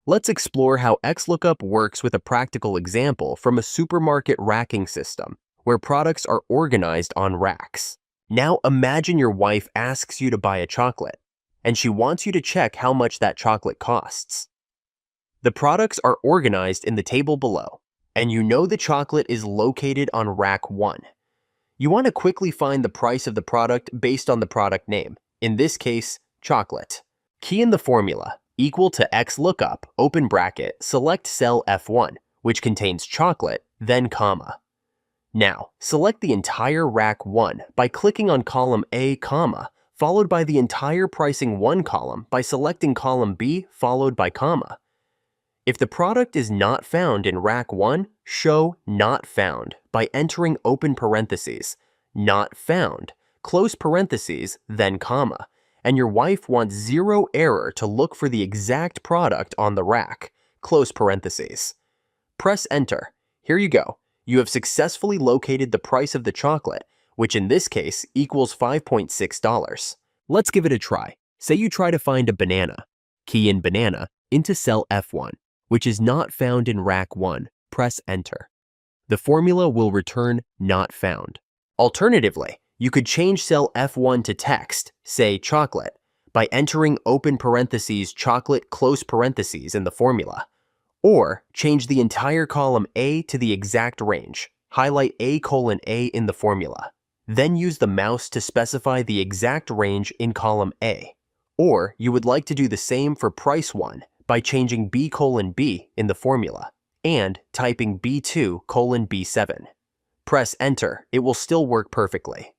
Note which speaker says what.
Speaker 1: Let's explore how XLOOKUP works with a practical example from a supermarket racking system, where products are organized on racks. Now imagine your wife asks you to buy a chocolate, and she wants you to check how much that chocolate costs. The products are organized in the table below, and you know the chocolate is located on rack 1. You want to quickly find the price of the product based on the product name, in this case, chocolate. Key in the formula, equal to XLOOKUP, open bracket, select cell F1, which contains chocolate, then comma. Now, select the entire rack 1 by clicking on column A, comma, followed by the entire pricing 1 column by selecting column B followed by comma. If the product is not found in rack 1, show not found by entering open parentheses, not found, close parentheses, then comma, and your wife wants 0 error to look for the exact product on the rack, close parentheses. Press enter. Here you go. You have successfully located the price of the chocolate, which in this case equals $5.6. Let's give it a try. Say you try to find a banana. Key in banana into cell F1, which is not found in rack 1. Press enter. The formula will return not found. Alternatively, you could change cell F1 to text, say chocolate, by entering open parentheses chocolate close parentheses in the formula. Or change the entire column A to the exact range. Highlight A:A in the formula. Then use the mouse to specify the exact range in column A. Or you would like to do the same for price 1 by changing B:B in the formula and typing B2:B7. Press enter, it will still work perfectly.